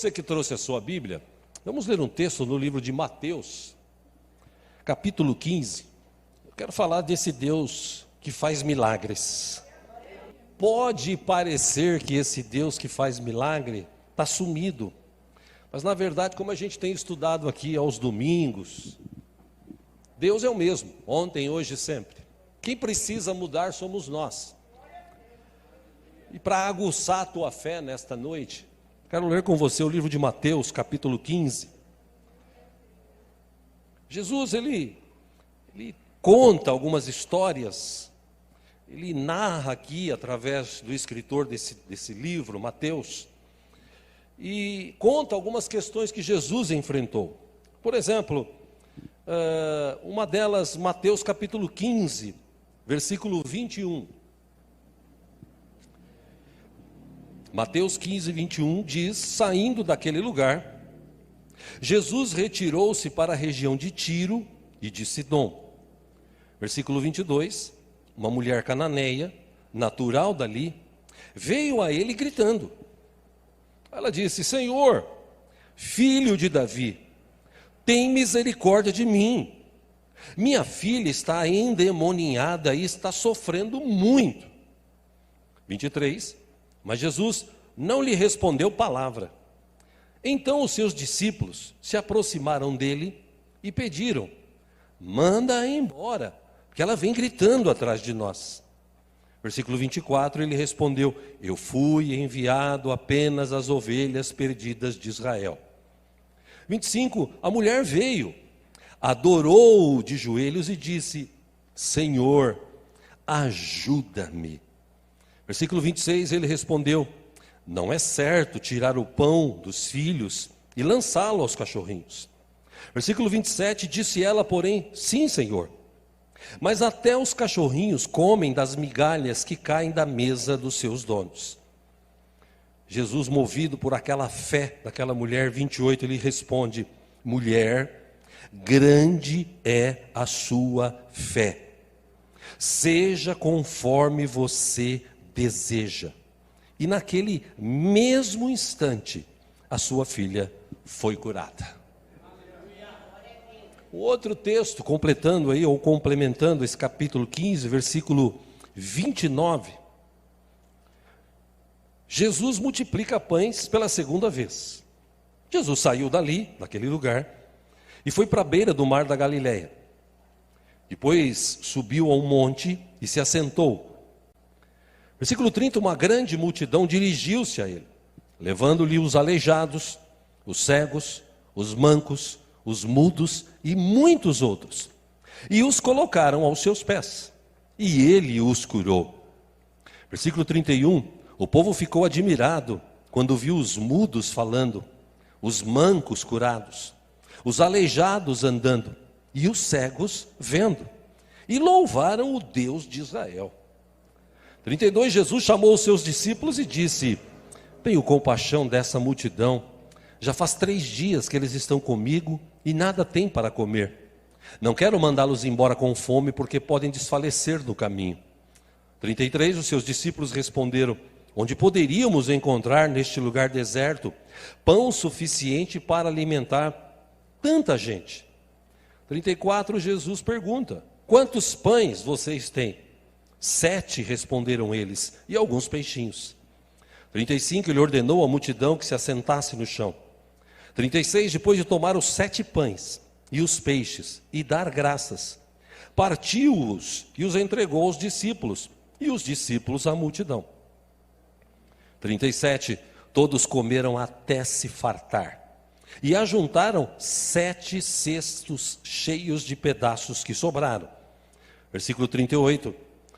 você que trouxe a sua Bíblia, vamos ler um texto no livro de Mateus, capítulo 15. Eu quero falar desse Deus que faz milagres. Pode parecer que esse Deus que faz milagre está sumido, mas na verdade, como a gente tem estudado aqui aos domingos, Deus é o mesmo, ontem, hoje e sempre. Quem precisa mudar somos nós. E para aguçar a tua fé nesta noite, quero ler com você o livro de Mateus, capítulo 15. Jesus, ele conta algumas histórias, ele narra aqui, através do escritor desse livro, Mateus, e conta algumas questões que Jesus enfrentou. Por exemplo, uma delas, Mateus capítulo 15, versículo 21. Mateus 15, 21 diz: saindo daquele lugar, Jesus retirou-se para a região de Tiro e de Sidom. Versículo 22, uma mulher cananeia, natural dali, veio a ele gritando. Ela disse: Senhor, filho de Davi, tem misericórdia de mim. Minha filha está endemoniada e está sofrendo muito. 23, mas Jesus não lhe respondeu palavra. Então os seus discípulos se aproximaram dele e pediram: manda-a embora, porque ela vem gritando atrás de nós. Versículo 24, ele respondeu: eu fui enviado apenas às ovelhas perdidas de Israel. 25, a mulher veio, adorou-o de joelhos e disse: Senhor, ajuda-me. Versículo 26, ele respondeu: não é certo tirar o pão dos filhos e lançá-lo aos cachorrinhos. Versículo 27, disse ela, porém: sim, Senhor, mas até os cachorrinhos comem das migalhas que caem da mesa dos seus donos. Jesus, movido por aquela fé daquela mulher, 28, ele responde: mulher, grande é a sua fé, seja conforme você deseja. E naquele mesmo instante, a sua filha foi curada. O outro texto, completando aí, ou complementando esse capítulo 15, versículo 29, Jesus multiplica pães pela segunda vez. Jesus saiu dali, daquele lugar, e foi para a beira do mar da Galileia. Depois subiu a um monte e se assentou. Versículo 30, uma grande multidão dirigiu-se a ele, levando-lhe os aleijados, os cegos, os mancos, os mudos e muitos outros, e os colocaram aos seus pés, e ele os curou. Versículo 31, o povo ficou admirado quando viu os mudos falando, os mancos curados, os aleijados andando, e os cegos vendo, e louvaram o Deus de Israel. 32, Jesus chamou os seus discípulos e disse: tenho compaixão dessa multidão, já faz 3 dias que eles estão comigo e nada têm para comer. Não quero mandá-los embora com fome, porque podem desfalecer no caminho. 33, os seus discípulos responderam: onde poderíamos encontrar neste lugar deserto pão suficiente para alimentar tanta gente? 34, Jesus pergunta: quantos pães vocês têm? 7, responderam eles, e alguns peixinhos. 35, ele ordenou à multidão que se assentasse no chão. 36, depois de tomar os 7 pães e os peixes e dar graças, partiu-os e os entregou aos discípulos, e os discípulos à multidão. 37, todos comeram até se fartar, e ajuntaram 7 cestos cheios de pedaços que sobraram. Versículo 38,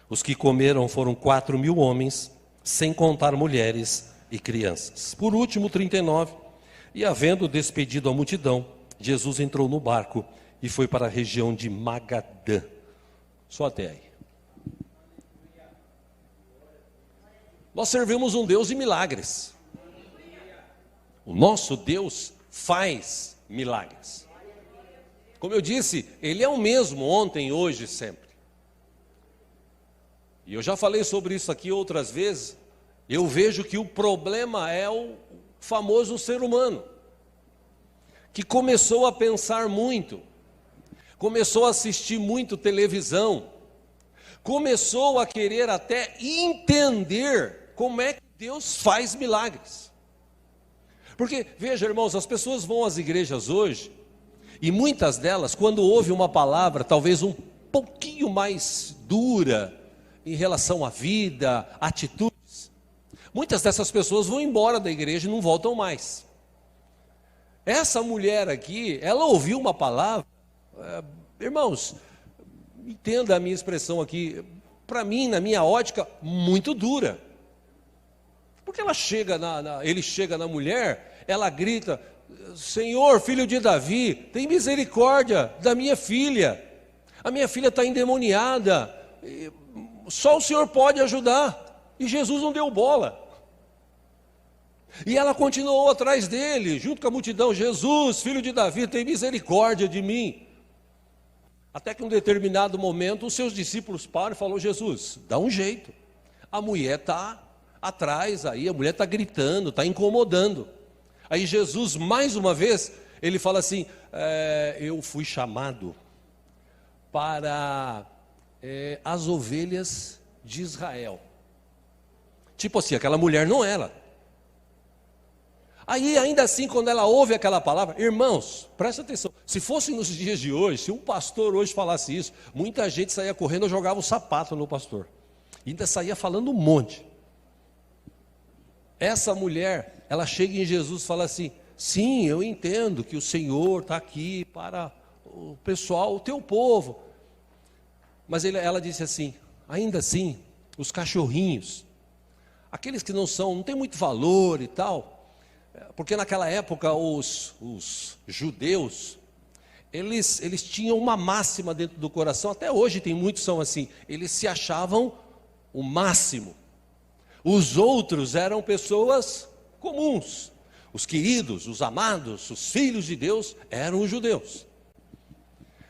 os que comeram foram 4.000 homens, sem contar mulheres e crianças. Por último, 39, e havendo despedido a multidão, Jesus entrou no barco e foi para a região de Magadã. Só até aí. Nós servimos um Deus de milagres. O nosso Deus faz milagres. Como eu disse, Ele é o mesmo ontem, hoje e sempre. E eu já falei sobre isso aqui outras vezes. Eu vejo que o problema é o famoso ser humano, que começou a pensar muito, começou a assistir muito televisão, começou a querer até entender como é que Deus faz milagres. Porque, veja, irmãos, as pessoas vão às igrejas hoje, e muitas delas, quando ouvem uma palavra, talvez um pouquinho mais dura, em relação à vida, atitudes, muitas dessas pessoas vão embora da igreja e não voltam mais. Essa mulher aqui, ela ouviu uma palavra, irmãos, entenda a minha expressão aqui, para mim, na minha ótica, muito dura. Porque ele chega na mulher, ela grita: Senhor, filho de Davi, tem misericórdia da minha filha. A minha filha está endemoniada, só o Senhor pode ajudar. E Jesus não deu bola. E ela continuou atrás dele, junto com a multidão: Jesus, filho de Davi, tem misericórdia de mim. Até que em um determinado momento, os seus discípulos param e falam: Jesus, dá um jeito. A mulher está atrás aí, a mulher está gritando, está incomodando. Aí Jesus, mais uma vez, ele fala assim: eu fui chamado para as ovelhas de Israel. Tipo assim, aquela mulher não era. Aí, ainda assim, quando ela ouve aquela palavra, irmãos, presta atenção, se fosse nos dias de hoje, se um pastor hoje falasse isso, muita gente saía correndo, jogava o sapato no pastor, e ainda saía falando um monte. Essa mulher, ela chega em Jesus e fala assim: sim, eu entendo que o Senhor está aqui para o pessoal, o teu povo. Mas ela disse assim: ainda assim, os cachorrinhos, aqueles que não têm muito valor e tal, porque naquela época os judeus, eles tinham uma máxima dentro do coração, até hoje tem muitos que são assim, eles se achavam o máximo. Os outros eram pessoas comuns. Os queridos, os amados, os filhos de Deus eram os judeus.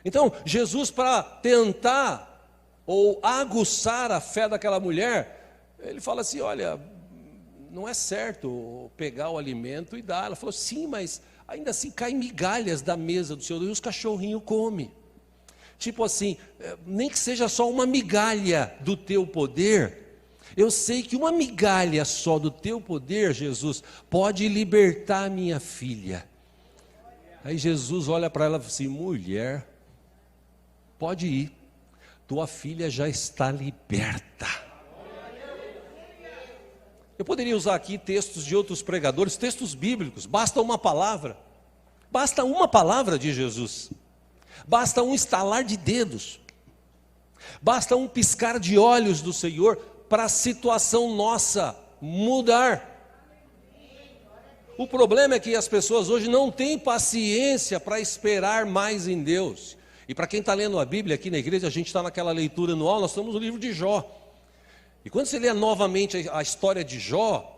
Então, Jesus, para tentar ou aguçar a fé daquela mulher, ele fala assim: olha, não é certo pegar o alimento e dar. Ela falou: sim, mas ainda assim caem migalhas da mesa do Senhor e os cachorrinhos comem. Tipo assim, nem que seja só uma migalha do teu poder. Eu sei que uma migalha só do teu poder, Jesus, pode libertar minha filha. Aí Jesus olha para ela e fala assim: mulher, pode ir, tua filha já está liberta. Eu poderia usar aqui textos de outros pregadores, textos bíblicos, basta uma palavra de Jesus, basta um estalar de dedos, basta um piscar de olhos do Senhor para a situação nossa mudar. O problema é que as pessoas hoje não têm paciência para esperar mais em Deus. E para quem está lendo a Bíblia aqui na igreja, a gente está naquela leitura anual, nós estamos no livro de Jó. E quando você lê novamente a história de Jó,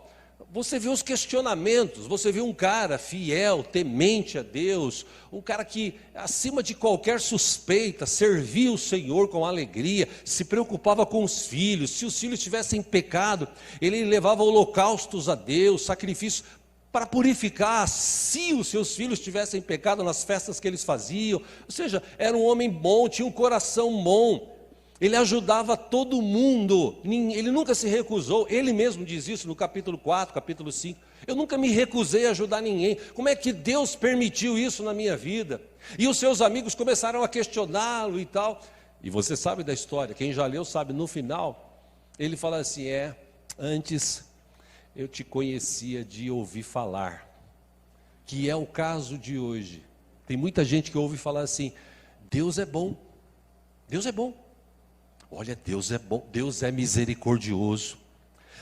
você vê os questionamentos, você vê um cara fiel, temente a Deus, um cara que, acima de qualquer suspeita, servia o Senhor com alegria, se preocupava com os filhos. Se os filhos tivessem pecado, ele levava holocaustos a Deus, sacrifícios para purificar, se os seus filhos tivessem pecado nas festas que eles faziam. Ou seja, era um homem bom, tinha um coração bom. Ele ajudava todo mundo, ele nunca se recusou. Ele mesmo diz isso no capítulo 4, capítulo 5. Eu nunca me recusei a ajudar ninguém. Como é que Deus permitiu isso na minha vida? E os seus amigos começaram a questioná-lo e tal. E você sabe da história, quem já leu sabe, no final, ele fala assim: antes eu te conhecia de ouvir falar, que é o caso de hoje. Tem muita gente que ouve falar assim: Deus é bom, Deus é bom. Olha, Deus é bom, Deus é misericordioso,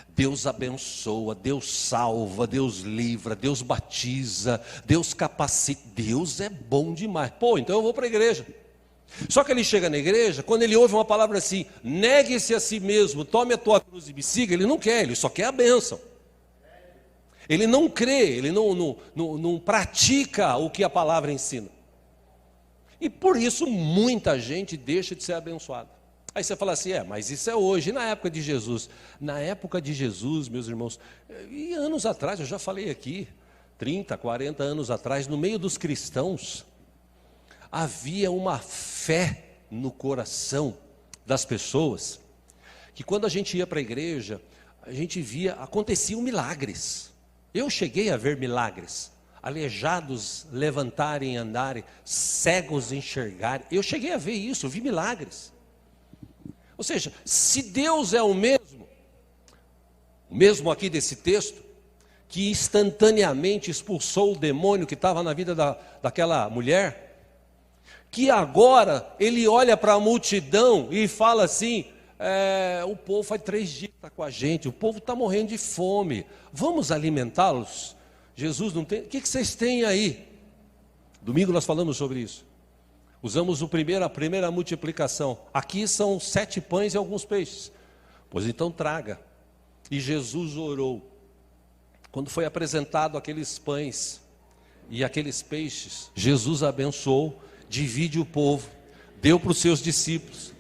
Deus abençoa, Deus salva, Deus livra, Deus batiza, Deus capacita, Deus é bom demais. Pô, então eu vou para a igreja. Só que ele chega na igreja, quando ele ouve uma palavra assim: negue-se a si mesmo, tome a tua cruz e me siga, ele não quer, ele só quer a bênção. Ele não crê, ele não pratica o que a palavra ensina. E por isso muita gente deixa de ser abençoada. Aí você fala assim: mas isso é hoje. E na época de Jesus? Na época de Jesus, meus irmãos, e anos atrás, eu já falei aqui, 30, 40 anos atrás, no meio dos cristãos, havia uma fé no coração das pessoas, que quando a gente ia para a igreja, a gente via, aconteciam milagres. Eu cheguei a ver milagres, aleijados levantarem e andarem, cegos enxergarem. Eu cheguei a ver isso, eu vi milagres. Ou seja, se Deus é o mesmo aqui desse texto, que instantaneamente expulsou o demônio que estava na vida daquela mulher, que agora ele olha para a multidão e fala assim, o povo faz 3 dias que está com a gente, o povo está morrendo de fome, vamos alimentá-los? Jesus não tem, o que vocês têm aí? Domingo nós falamos sobre isso, usamos a primeira multiplicação, aqui são 7 pães e alguns peixes, pois então traga. E Jesus orou, quando foi apresentado aqueles pães e aqueles peixes, Jesus abençoou, divide o povo, deu para os seus discípulos,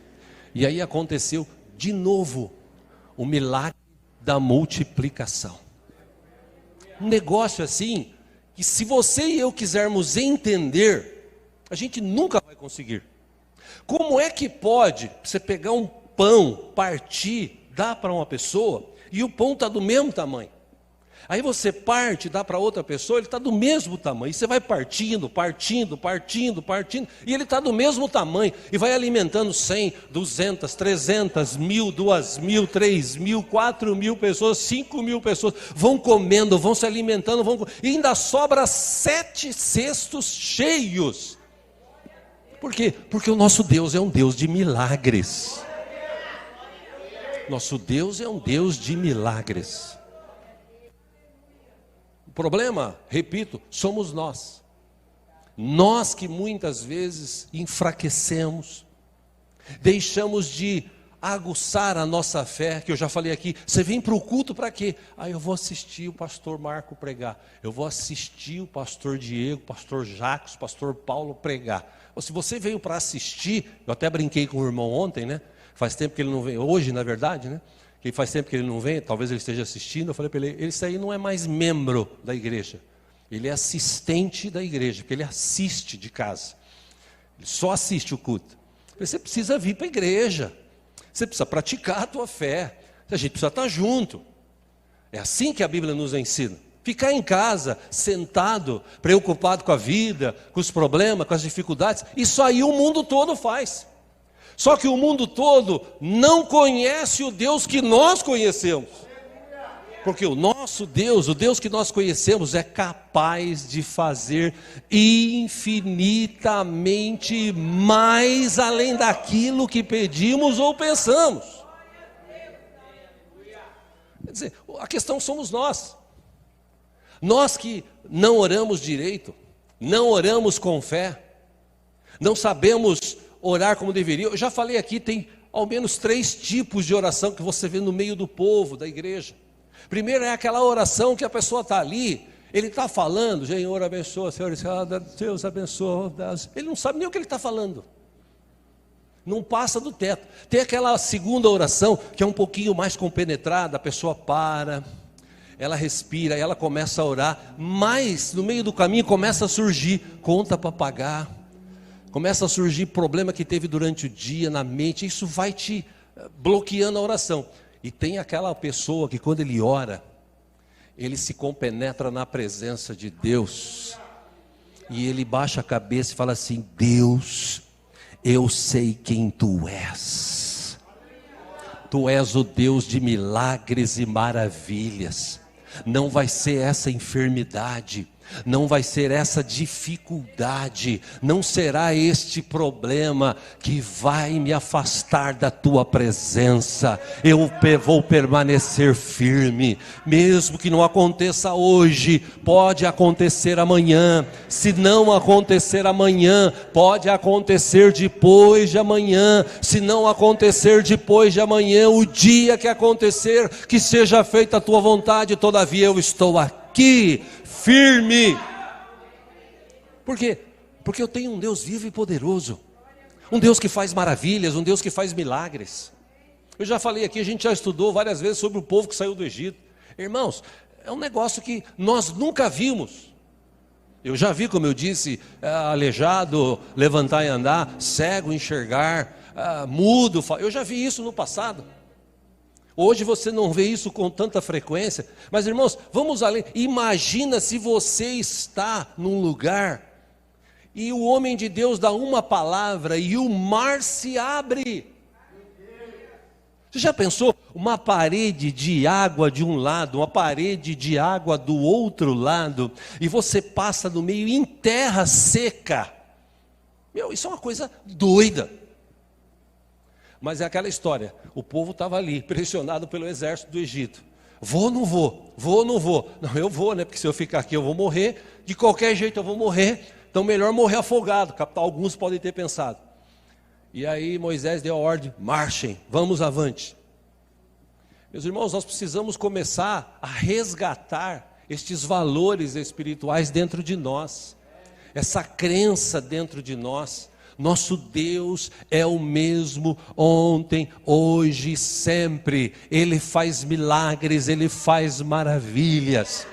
e aí aconteceu de novo o milagre da multiplicação. Um negócio assim, que se você e eu quisermos entender, a gente nunca vai conseguir. Como é que pode você pegar um pão, partir, dar para uma pessoa, e o pão está do mesmo tamanho? Aí você parte, dá para outra pessoa, ele está do mesmo tamanho. E você vai partindo, e ele está do mesmo tamanho. E vai alimentando 100, 200, 300, 1.000, 2.000, 3.000, 4.000 pessoas, 5.000 pessoas. Vão comendo, vão se alimentando, e ainda sobra 7 cestos cheios. Por quê? Porque o nosso Deus é um Deus de milagres. Nosso Deus é um Deus de milagres. O problema, repito, somos nós. Nós que muitas vezes enfraquecemos, deixamos de aguçar a nossa fé, que eu já falei aqui. Você vem para o culto para quê? Eu vou assistir o pastor Marco pregar, eu vou assistir o pastor Diego, o pastor Jacques, o pastor Paulo pregar. Ou se você veio para assistir, eu até brinquei com o irmão ontem, né? Faz tempo que ele não vem, hoje na verdade, né? Que faz tempo que ele não vem, talvez ele esteja assistindo. Eu falei para ele, isso aí não é mais membro da igreja, ele é assistente da igreja, porque ele assiste de casa, ele só assiste o culto. Você precisa vir para a igreja, você precisa praticar a tua fé, a gente precisa estar junto. É assim que a Bíblia nos ensina. Ficar em casa, sentado, preocupado com a vida, com os problemas, com as dificuldades, isso aí o mundo todo faz. Só que o mundo todo não conhece o Deus que nós conhecemos. Porque o nosso Deus, o Deus que nós conhecemos, é capaz de fazer infinitamente mais além daquilo que pedimos ou pensamos. Quer dizer, a questão somos nós. Nós que não oramos direito, não oramos com fé, não sabemos orar como deveria. Eu já falei aqui, tem ao menos 3 tipos de oração que você vê no meio do povo, da igreja. Primeiro é aquela oração que a pessoa está ali, ele está falando, Senhor abençoa, Senhor, Deus abençoa, Deus. Ele não sabe nem o que ele está falando, não passa do teto. Tem aquela segunda oração, que é um pouquinho mais compenetrada, a pessoa para, ela respira, ela começa a orar, mas no meio do caminho começa a surgir conta para pagar, começa a surgir problema que teve durante o dia na mente, isso vai te bloqueando a oração. E tem aquela pessoa que quando ele ora, ele se compenetra na presença de Deus, e ele baixa a cabeça e fala assim, Deus, eu sei quem Tu és. Tu és o Deus de milagres e maravilhas. Não vai ser essa enfermidade, não vai ser essa dificuldade, não será este problema que vai me afastar da Tua presença. Eu vou permanecer firme, mesmo que não aconteça hoje, pode acontecer amanhã. Se não acontecer amanhã, pode acontecer depois de amanhã. Se não acontecer depois de amanhã, o dia que acontecer, que seja feita a Tua vontade. Todavia eu estou aqui, firme. Por quê? Porque eu tenho um Deus vivo e poderoso, um Deus que faz maravilhas, um Deus que faz milagres. Eu já falei aqui, a gente já estudou várias vezes sobre o povo que saiu do Egito. Irmãos, é um negócio que nós nunca vimos. Eu já vi, como eu disse, aleijado levantar e andar, cego enxergar, mudo, eu já vi isso no passado. Hoje você não vê isso com tanta frequência, mas irmãos, vamos além. Imagina se você está num lugar e o homem de Deus dá uma palavra e o mar se abre. Você já pensou uma parede de água de um lado, uma parede de água do outro lado, e você passa no meio em terra seca? Meu, isso é uma coisa doida. Mas é aquela história, o povo estava ali, pressionado pelo exército do Egito. Vou ou não vou? Vou ou não vou? Não, eu vou, né? Porque se eu ficar aqui eu vou morrer, de qualquer jeito eu vou morrer, então melhor morrer afogado, alguns podem ter pensado. E aí Moisés deu a ordem, marchem, vamos avante. Meus irmãos, nós precisamos começar a resgatar estes valores espirituais dentro de nós, essa crença dentro de nós. Nosso Deus é o mesmo ontem, hoje e sempre. Ele faz milagres, Ele faz maravilhas.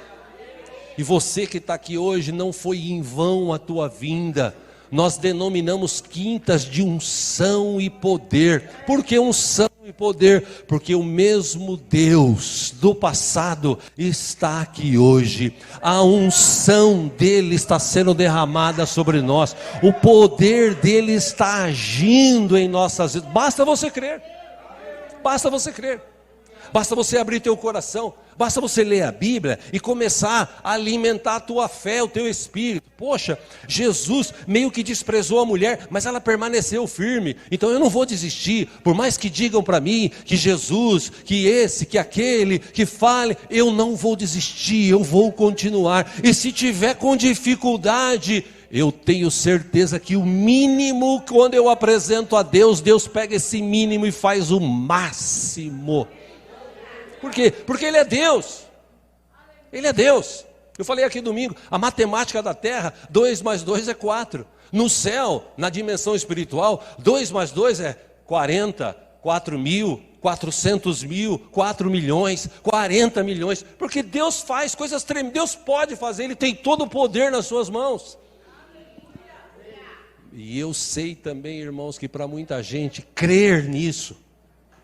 E você que está aqui hoje, não foi em vão a tua vinda. Nós denominamos quintas de unção e poder. Por que unção e poder? Porque o mesmo Deus do passado está aqui hoje. A unção dele está sendo derramada sobre nós. O poder dele está agindo em nossas vidas. Basta você crer. Basta você crer. Basta você abrir teu coração, basta você ler a Bíblia e começar a alimentar a tua fé, o teu espírito. Poxa, Jesus meio que desprezou a mulher, mas ela permaneceu firme. Então eu não vou desistir, por mais que digam para mim que Jesus, que esse, que aquele, que fale, eu não vou desistir, eu vou continuar. E se tiver com dificuldade, eu tenho certeza que o mínimo, quando eu apresento a Deus, Deus pega esse mínimo e faz o máximo. Por quê? Porque Ele é Deus. Ele é Deus. Eu falei aqui domingo, a matemática da terra, 2 mais 2 é 4. No céu, na dimensão espiritual, 2 mais 2 é 40, 4 mil, 400 mil, 4 milhões, 40 milhões. Porque Deus faz coisas tremendas, Deus pode fazer, Ele tem todo o poder nas suas mãos. E eu sei também, irmãos, que para muita gente crer nisso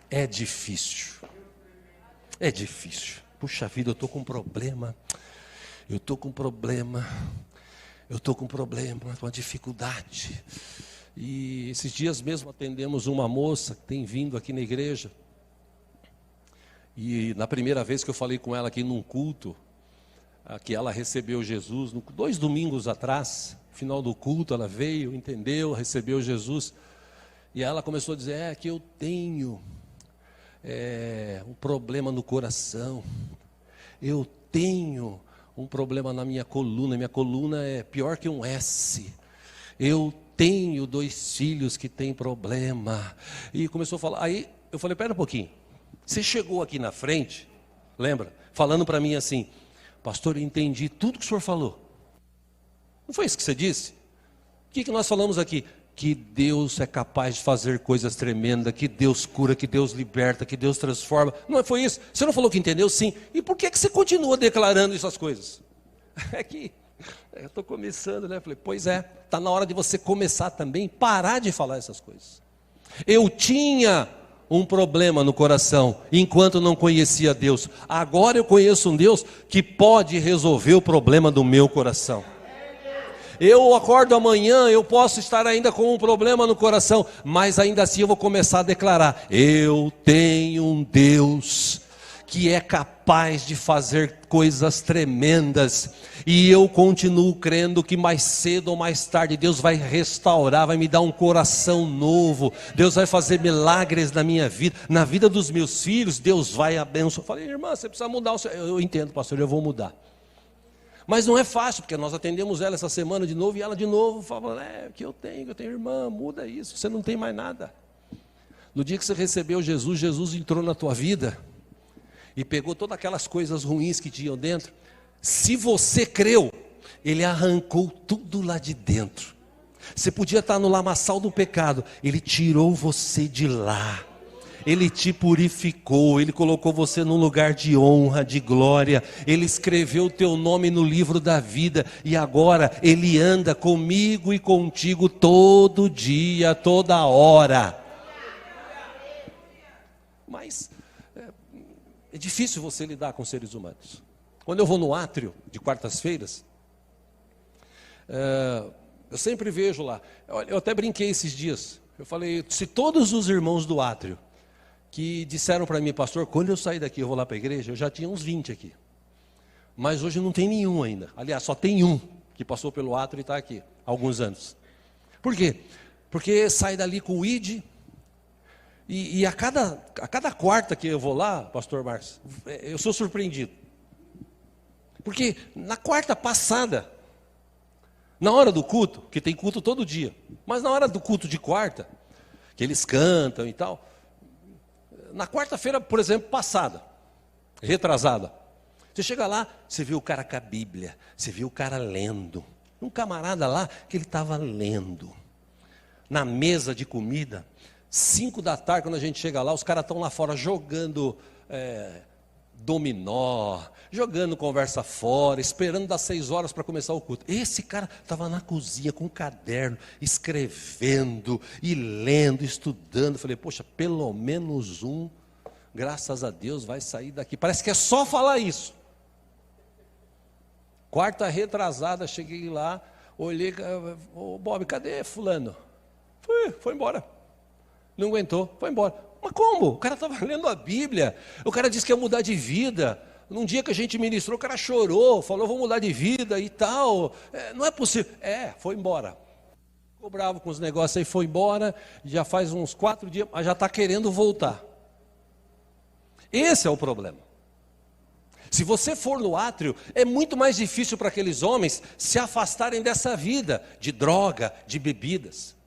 é difícil. É difícil. Puxa vida, eu estou com problema. Eu estou com problema. Eu estou com problema, uma dificuldade. E esses dias mesmo atendemos uma moça que tem vindo aqui na igreja. E na primeira vez que eu falei com ela aqui num culto, que ela recebeu Jesus, 2 domingos atrás, final do culto, ela veio, entendeu, recebeu Jesus. E ela começou a dizer, que eu tenho um problema no coração, eu tenho um problema na minha coluna é pior que um S, eu tenho 2 filhos que têm problema, e começou a falar, aí eu falei, pera um pouquinho, você chegou aqui na frente, lembra, falando para mim assim, pastor, eu entendi tudo que o senhor falou, não foi isso que você disse? O que nós falamos aqui? Que Deus é capaz de fazer coisas tremendas, que Deus cura, que Deus liberta, que Deus transforma. Não foi isso? Você não falou que entendeu? Sim. E por que você continua declarando essas coisas? É que eu estou começando, né? Falei, pois é, está na hora de você começar também, parar de falar essas coisas. Eu tinha um problema no coração, enquanto não conhecia Deus. Agora eu conheço um Deus que pode resolver o problema do meu coração. Eu acordo amanhã, eu posso estar ainda com um problema no coração, mas ainda assim eu vou começar a declarar, eu tenho um Deus que é capaz de fazer coisas tremendas, e eu continuo crendo que mais cedo ou mais tarde Deus vai restaurar, vai me dar um coração novo, Deus vai fazer milagres na minha vida, na vida dos meus filhos, Deus vai abençoar. Eu falei, irmã, você precisa mudar o seu... Eu entendo, pastor, eu vou mudar. Mas não é fácil, porque nós atendemos ela essa semana de novo, e ela de novo fala, que eu tenho irmã, muda isso, você não tem mais nada. No dia que você recebeu Jesus, Jesus entrou na tua vida, e pegou todas aquelas coisas ruins que tinham dentro. Se você creu, Ele arrancou tudo lá de dentro. Você podia estar no lamaçal do pecado, Ele tirou você de lá. Ele te purificou, Ele colocou você num lugar de honra, de glória, Ele escreveu o teu nome no livro da vida, e agora Ele anda comigo e contigo todo dia, toda hora. Mas é difícil você lidar com seres humanos. Quando eu vou no átrio, de quartas-feiras, eu sempre vejo lá, eu até brinquei esses dias, eu falei, se todos os irmãos do átrio, que disseram para mim, pastor, quando eu sair daqui eu vou lá para a igreja, eu já tinha uns 20 aqui, mas hoje não tem nenhum ainda, aliás, só tem um, que passou pelo átrio e está aqui, há alguns anos. Por quê? Porque sai dali com o ID, e a cada quarta que eu vou lá, pastor Marcos, eu sou surpreendido. Porque na quarta passada, na hora do culto, que tem culto todo dia, mas na hora do culto de quarta, que eles cantam e tal, na quarta-feira, por exemplo, passada, retrasada, você chega lá, você vê o cara com a Bíblia, você vê o cara lendo, um camarada lá que ele estava lendo, na mesa de comida, 5 da tarde, quando a gente chega lá, os caras estão lá fora jogando dominó, jogando conversa fora, esperando das 6 horas para começar o culto. Esse cara estava na cozinha com um caderno, escrevendo e lendo, estudando. Eu falei, poxa, pelo menos um, graças a Deus, vai sair daqui. Parece que é só falar isso. Quarta retrasada, cheguei lá, olhei, Bob, cadê fulano? Foi embora. Não aguentou, foi embora. Mas como? O cara estava lendo a Bíblia, o cara disse que ia mudar de vida. Num dia que a gente ministrou, o cara chorou, falou, vou mudar de vida e tal. Não é possível. Foi embora. Ficou bravo com os negócios aí, foi embora, já faz uns 4 dias, mas já está querendo voltar. Esse é o problema. Se você for no átrio, é muito mais difícil para aqueles homens se afastarem dessa vida de droga, de bebidas.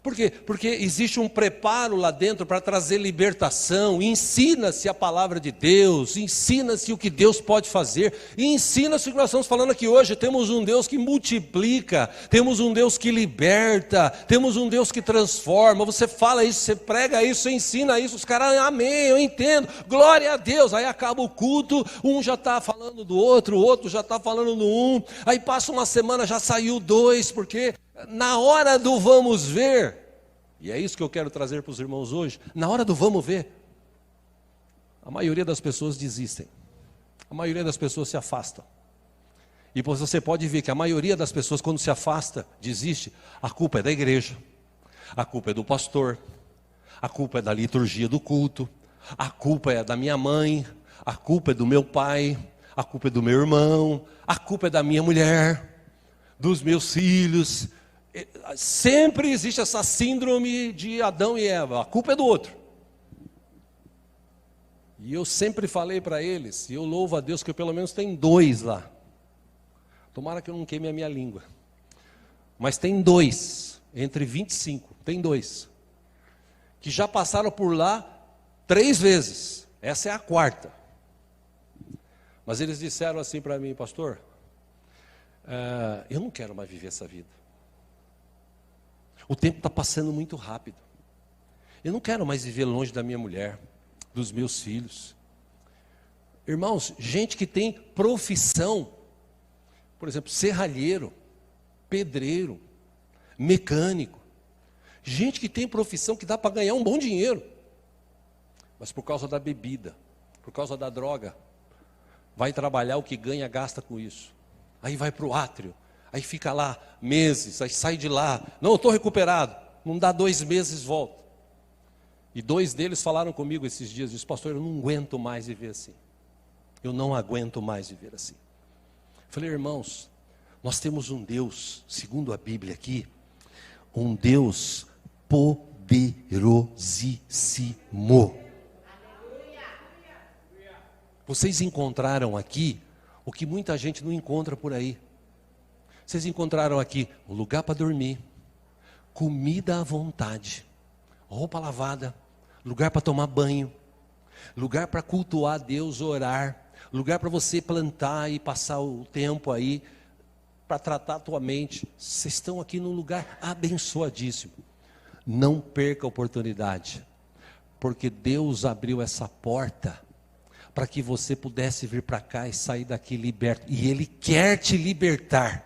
Por quê? Porque existe um preparo lá dentro para trazer libertação, ensina-se a palavra de Deus, ensina-se o que Deus pode fazer, e ensina-se o que nós estamos falando aqui hoje. Temos um Deus que multiplica, temos um Deus que liberta, temos um Deus que transforma. Você fala isso, você prega isso, você ensina isso, os caras, amém, eu entendo, glória a Deus. Aí acaba o culto, um já está falando do outro, o outro já está falando do um, aí passa uma semana, já saiu 2, porque na hora do vamos ver, e é isso que eu quero trazer para os irmãos hoje, na hora do vamos ver, a maioria das pessoas desistem, a maioria das pessoas se afastam, e você pode ver que a maioria das pessoas quando se afasta, desiste, a culpa é da igreja, a culpa é do pastor, a culpa é da liturgia do culto, a culpa é da minha mãe, a culpa é do meu pai, a culpa é do meu irmão, a culpa é da minha mulher, dos meus filhos. Sempre existe essa síndrome de Adão e Eva, a culpa é do outro. E eu sempre falei para eles, e eu louvo a Deus que pelo menos tem 2 lá. Tomara que eu não queime a minha língua. Mas tem 2, entre 25, tem 2. Que já passaram por lá 3 vezes, essa é a 4ª. Mas eles disseram assim para mim, pastor, eu não quero mais viver essa vida. O tempo está passando muito rápido. Eu não quero mais viver longe da minha mulher, dos meus filhos. Irmãos, gente que tem profissão, por exemplo, serralheiro, pedreiro, mecânico. Gente que tem profissão que dá para ganhar um bom dinheiro. Mas por causa da bebida, por causa da droga, vai trabalhar, o que ganha, gasta com isso. Aí vai para o átrio. Aí fica lá meses, aí sai de lá. Não, eu estou recuperado. Não dá 2 meses, volta. E 2 deles falaram comigo esses dias, disse, pastor, eu não aguento mais viver assim. Eu não aguento mais viver assim. Falei, irmãos, nós temos um Deus, segundo a Bíblia aqui, um Deus poderosíssimo. Vocês encontraram aqui o que muita gente não encontra por aí. Vocês encontraram aqui um lugar para dormir, comida à vontade, roupa lavada, lugar para tomar banho, lugar para cultuar a Deus, orar, lugar para você plantar e passar o tempo aí, para tratar a tua mente. Vocês estão aqui num lugar abençoadíssimo. Não perca a oportunidade. Porque Deus abriu essa porta para que você pudesse vir para cá e sair daqui liberto. E Ele quer te libertar.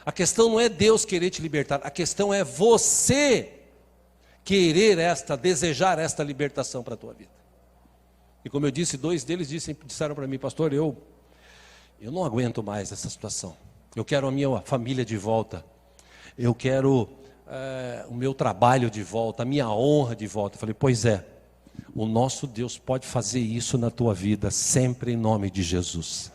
A questão não é Deus querer te libertar, a questão é você querer desejar esta libertação para a tua vida. E como eu disse, 2 deles disseram para mim: pastor, eu não aguento mais essa situação. Eu quero a minha família de volta. Eu quero o meu trabalho de volta, a minha honra de volta. Eu falei: pois é, o nosso Deus pode fazer isso na tua vida, sempre em nome de Jesus.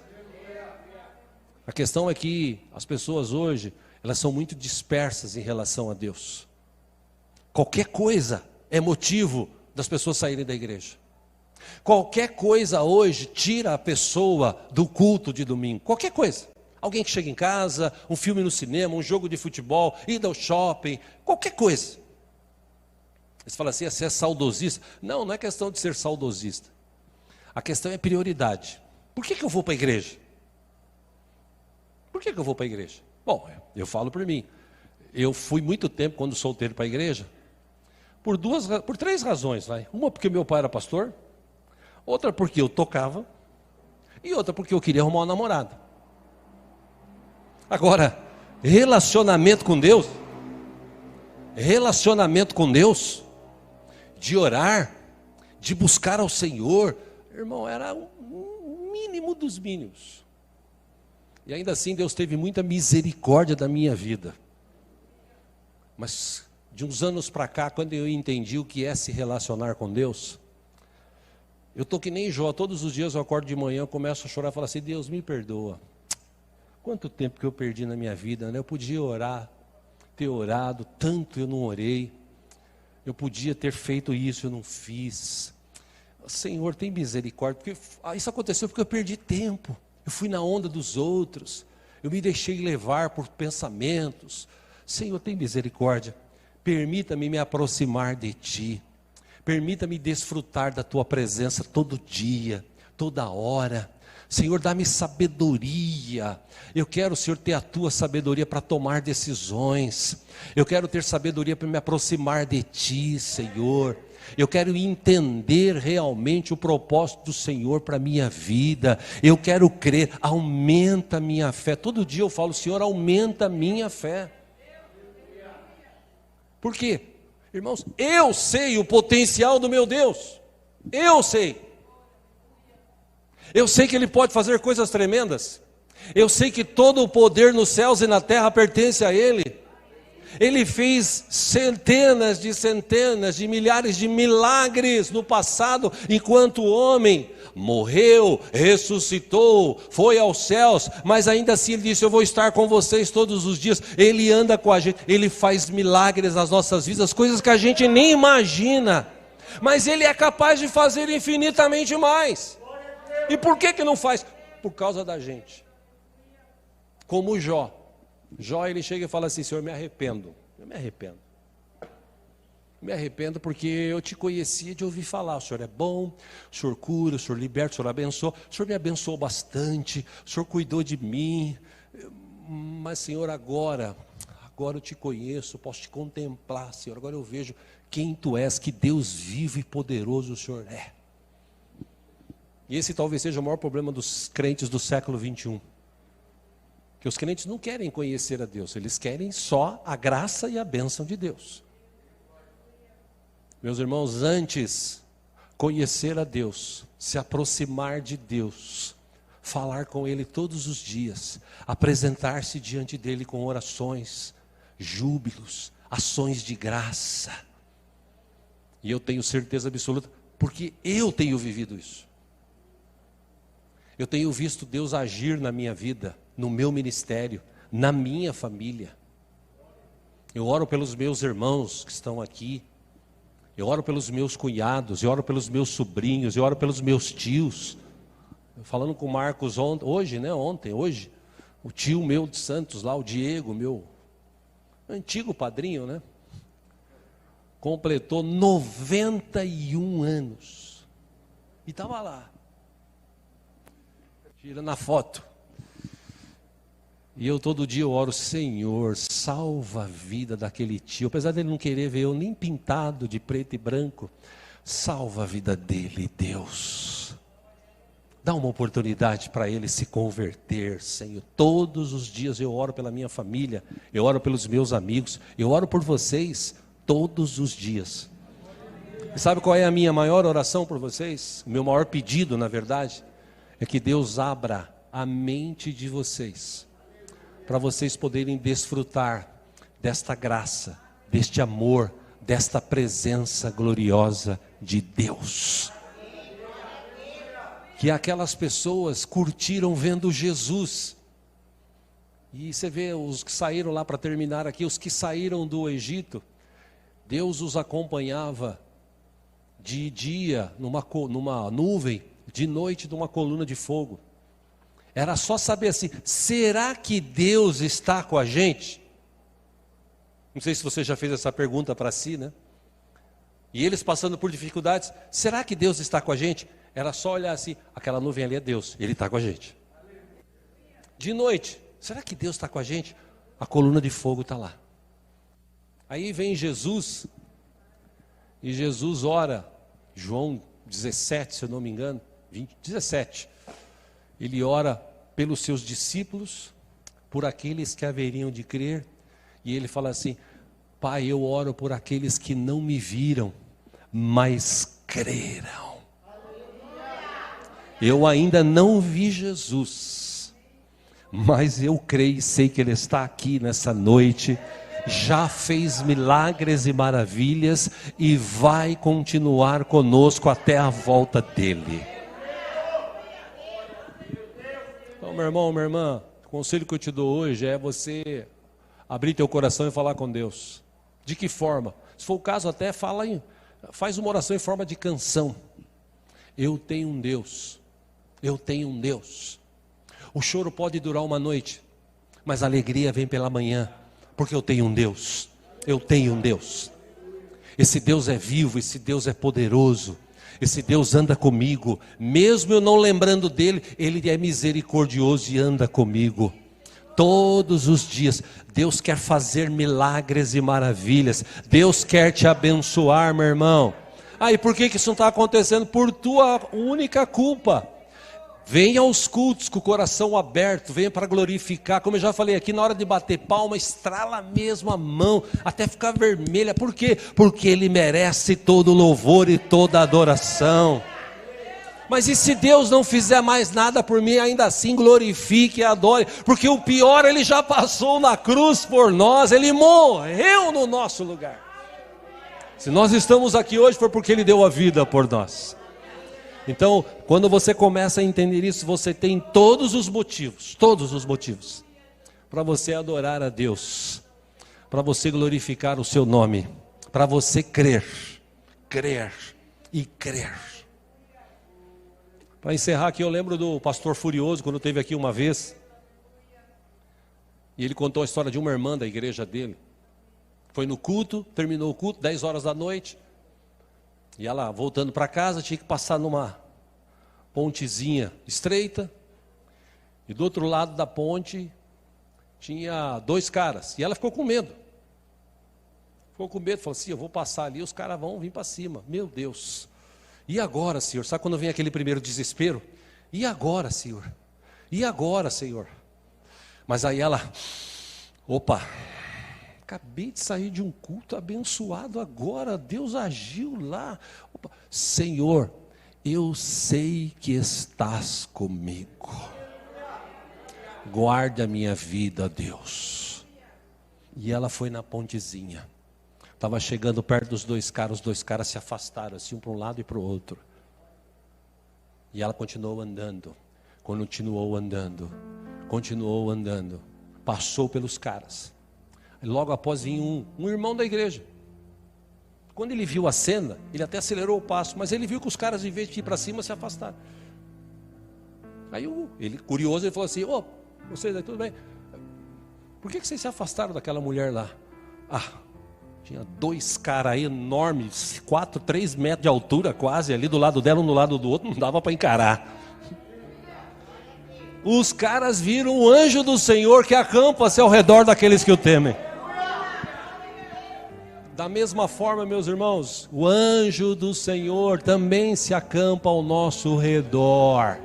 A questão é que as pessoas hoje, elas são muito dispersas em relação a Deus. Qualquer coisa é motivo das pessoas saírem da igreja. Qualquer coisa hoje tira a pessoa do culto de domingo. Qualquer coisa. Alguém que chega em casa, um filme no cinema, um jogo de futebol, ida ao shopping, qualquer coisa. Você fala assim: você é saudosista? Não, não é questão de ser saudosista. A questão é prioridade. Por que eu vou para a igreja? Por que eu vou para a igreja? Bom, eu falo por mim. Eu fui muito tempo, quando solteiro, para a igreja, por 3 razões. Uma porque meu pai era pastor, outra porque eu tocava, e outra porque eu queria arrumar uma namorada. Agora, relacionamento com Deus, de orar, de buscar ao Senhor, irmão, era o mínimo dos mínimos. E ainda assim Deus teve muita misericórdia da minha vida. Mas de uns anos para cá, quando eu entendi o que é se relacionar com Deus, eu estou que nem Jó. Todos os dias eu acordo de manhã, eu começo a chorar e falo assim: Deus, me perdoa. Quanto tempo que eu perdi na minha vida, né? Eu podia orar, ter orado, tanto eu não orei. Eu podia ter feito isso, eu não fiz. Senhor, tem misericórdia, porque isso aconteceu porque eu perdi tempo. Eu fui na onda dos outros, eu me deixei levar por pensamentos. Senhor, tem misericórdia, permita-me me aproximar de Ti, permita-me desfrutar da Tua presença todo dia, toda hora. Senhor, dá-me sabedoria. Eu quero, Senhor, ter a Tua sabedoria para tomar decisões. Eu quero ter sabedoria para me aproximar de Ti, Senhor. Eu quero entender realmente o propósito do Senhor para a minha vida. Eu quero crer, aumenta a minha fé. Todo dia eu falo: Senhor, aumenta a minha fé. Por quê? Irmãos, eu sei o potencial do meu Deus. Eu sei. Eu sei que Ele pode fazer coisas tremendas. Eu sei que todo o poder nos céus e na terra pertence a Ele. Ele fez centenas de milhares de milagres no passado, enquanto o homem morreu, ressuscitou, foi aos céus, mas ainda assim Ele disse: eu vou estar com vocês todos os dias. Ele anda com a gente, Ele faz milagres nas nossas vidas, coisas que a gente nem imagina, mas Ele é capaz de fazer infinitamente mais. E por que não faz? Por causa da gente. Como Jó. Jó, ele chega e fala assim: Senhor, me arrependo. Eu me arrependo. Me arrependo porque eu te conhecia de ouvir falar. O Senhor é bom, o Senhor cura, o Senhor liberta, o Senhor abençoa. O Senhor me abençoou bastante, o Senhor cuidou de mim. Mas, Senhor, agora eu te conheço, posso te contemplar, Senhor. Agora eu vejo quem Tu és, que Deus vivo e poderoso o Senhor é. E esse talvez seja o maior problema dos crentes do século 21. Que os crentes não querem conhecer a Deus, eles querem só a graça e a bênção de Deus. Meus irmãos, antes conhecer a Deus, se aproximar de Deus, falar com Ele todos os dias, apresentar-se diante dEle com orações, júbilos, ações de graça. E eu tenho certeza absoluta, porque eu tenho vivido isso. Eu tenho visto Deus agir na minha vida, no meu ministério, na minha família. Eu oro pelos meus irmãos que estão aqui. Eu oro pelos meus cunhados, eu oro pelos meus sobrinhos, eu oro pelos meus tios. Falando com o Marcos hoje, o tio meu de Santos lá, o Diego, meu antigo padrinho, né? Completou 91 anos. E estava lá. Tirando a foto. E eu todo dia eu oro: Senhor, salva a vida daquele tio. Apesar dele não querer ver eu nem pintado de preto e branco, Salva a vida dele, Deus. Dá uma oportunidade para ele se converter, Senhor. Todos os dias eu oro pela minha família, eu oro pelos meus amigos, eu oro por vocês todos os dias. E sabe qual é a minha maior oração por vocês? O meu maior pedido, na verdade, é que Deus abra a mente de vocês, para vocês poderem desfrutar desta graça, deste amor, desta presença gloriosa de Deus. Que aquelas pessoas curtiram vendo Jesus. E você vê os que saíram lá, para terminar aqui, os que saíram do Egito, Deus os acompanhava de dia numa nuvem, de noite numa coluna de fogo. Era só saber assim, será que Deus está com a gente? Não sei se você já fez essa pergunta para si, né? E eles passando por dificuldades, será que Deus está com a gente? Era só olhar assim, aquela nuvem ali é Deus, Ele está com a gente. De noite, será que Deus está com a gente? A coluna de fogo está lá. Aí vem Jesus, e Jesus ora, João 17, se eu não me engano, 17. Ele ora pelos seus discípulos, por aqueles que haveriam de crer, e ele fala assim, Pai, eu oro por aqueles que não me viram, mas creram. Eu ainda não vi Jesus, mas eu creio e sei que Ele está aqui nessa noite, já fez milagres e maravilhas e vai continuar conosco até a volta dEle. Então, meu irmão, minha irmã, o conselho que eu te dou hoje é você abrir teu coração e falar com Deus. De que forma? Se for o caso, até faz uma oração em forma de canção. Eu tenho um Deus. Eu tenho um Deus. O choro pode durar uma noite, mas a alegria vem pela manhã, porque eu tenho um Deus. Eu tenho um Deus. Esse Deus é vivo, esse Deus é poderoso, esse Deus anda comigo, mesmo eu não lembrando dele, Ele é misericordioso e anda comigo. Todos os dias, Deus quer fazer milagres e maravilhas, Deus quer te abençoar, meu irmão. E por que isso não está acontecendo? Por tua única culpa. Venha aos cultos com o coração aberto, venha para glorificar, como eu já falei aqui, na hora de bater palma, estrala mesmo a mão, até ficar vermelha. Por quê? Porque Ele merece todo louvor e toda adoração. Mas e se Deus não fizer mais nada por mim, ainda assim glorifique e adore, porque o pior Ele já passou na cruz por nós, Ele morreu no nosso lugar. Se nós estamos aqui hoje foi porque Ele deu a vida por nós. Então, quando você começa a entender isso, você tem todos os motivos para você adorar a Deus, para você glorificar o seu nome, para você crer e crer. Para encerrar aqui, eu lembro do pastor Furioso, quando esteve aqui uma vez, e ele contou a história de uma irmã da igreja dele. Foi no culto, terminou o culto, 10 horas da noite, e ela, voltando para casa, tinha que passar numa pontezinha estreita. E do outro lado da ponte tinha 2 caras. E ela ficou com medo. Falou assim, eu vou passar ali, os caras vão vir para cima. Meu Deus. E agora, Senhor? Sabe quando vem aquele primeiro desespero? E agora, Senhor? E agora, Senhor? Mas aí ela, acabei de sair de um culto abençoado agora, Deus agiu lá. Senhor, eu sei que estás comigo. Guarda a minha vida, Deus. E ela foi na pontezinha. Estava chegando perto dos 2 caras, os 2 caras se afastaram, assim, um para um lado e para o outro. E ela continuou andando, continuou andando. Passou pelos caras. Logo após vinha um irmão da igreja. Quando ele viu a cena, ele até acelerou o passo, mas ele viu que os caras, em vez de ir para cima, se afastaram. Aí ele, curioso, ele falou assim, vocês aí, tudo bem? Por que vocês se afastaram daquela mulher lá? Tinha 2 caras aí enormes, 3 metros de altura quase, ali do lado dela, um do lado do outro, não dava para encarar. Os caras viram o anjo do Senhor que acampa-se ao redor daqueles que o temem. Da mesma forma, meus irmãos, o anjo do Senhor também se acampa ao nosso redor.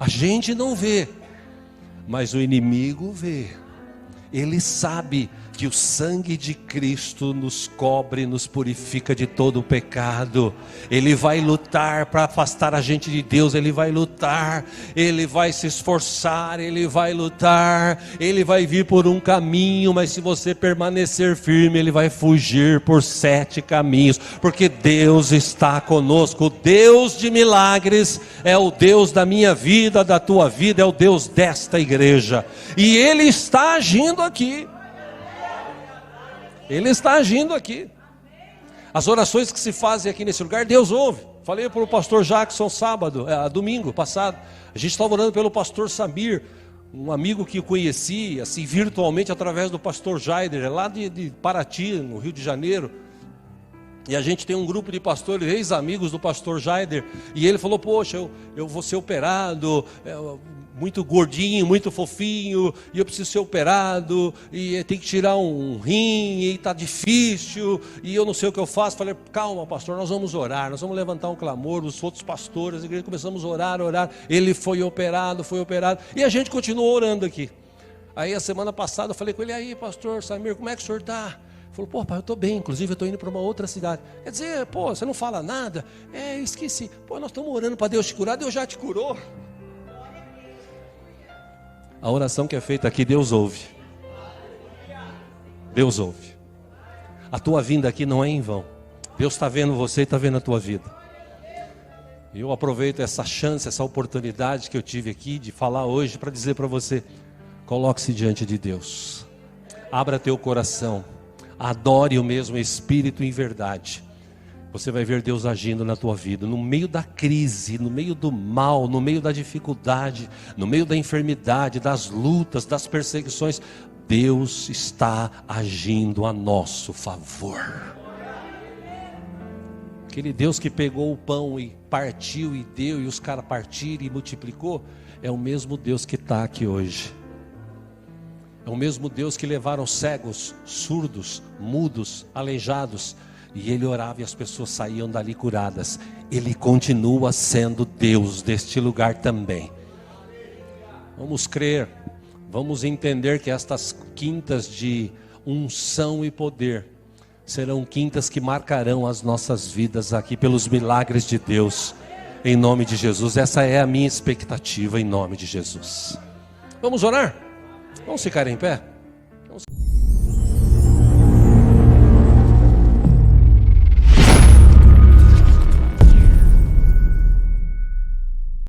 A gente não vê, mas o inimigo vê. Ele sabe que o sangue de Cristo nos cobre, nos purifica de todo o pecado. Ele vai lutar para afastar a gente de Deus. Ele vai lutar, ele vai se esforçar, ele vai lutar. Ele vai vir por um caminho, mas se você permanecer firme, ele vai fugir por 7 caminhos, porque Deus está conosco. O Deus de milagres é o Deus da minha vida, da tua vida, é o Deus desta igreja, e Ele está agindo aqui. Ele está agindo aqui. As orações que se fazem aqui nesse lugar, Deus ouve. Falei para o pastor Jackson domingo passado. A gente estava orando pelo pastor Samir, um amigo que eu conheci assim virtualmente através do pastor Jaider, lá de Paraty, no Rio de Janeiro. E a gente tem um grupo de pastores, ex-amigos do pastor Jaider. E ele falou, poxa, eu vou ser operado, muito gordinho, muito fofinho, e eu preciso ser operado, e tem que tirar um rim, e está difícil, e eu não sei o que eu faço. Falei, calma pastor, nós vamos orar, nós vamos levantar um clamor, os outros pastores da igreja, começamos a orar. Ele foi operado, e a gente continuou orando aqui. Aí a semana passada eu falei com ele, aí pastor Samir, como é que o senhor está? Ele falou, pô pai, eu estou bem, inclusive eu estou indo para uma outra cidade. Quer dizer, pô, você não fala nada? Esqueci, pô, nós estamos orando para Deus te curar, Deus já te curou. A oração que é feita aqui, Deus ouve. Deus ouve. A tua vinda aqui não é em vão. Deus está vendo você e está vendo a tua vida. E eu aproveito essa chance, essa oportunidade que eu tive aqui de falar hoje para dizer para você, coloque-se diante de Deus. Abra teu coração. Adore o mesmo Espírito em verdade. Você vai ver Deus agindo na tua vida, no meio da crise, no meio do mal, no meio da dificuldade, no meio da enfermidade, das lutas, das perseguições. Deus está agindo a nosso favor. Aquele Deus que pegou o pão e partiu e deu, e os caras partiram e multiplicou, é o mesmo Deus que está aqui hoje. É o mesmo Deus que levaram cegos, surdos, mudos, aleijados, e Ele orava e as pessoas saíam dali curadas. Ele continua sendo Deus deste lugar também. Vamos crer, vamos entender que estas quintas de unção e poder serão quintas que marcarão as nossas vidas aqui pelos milagres de Deus, em nome de Jesus. Essa é a minha expectativa, em nome de Jesus. Vamos orar? Vamos ficar em pé?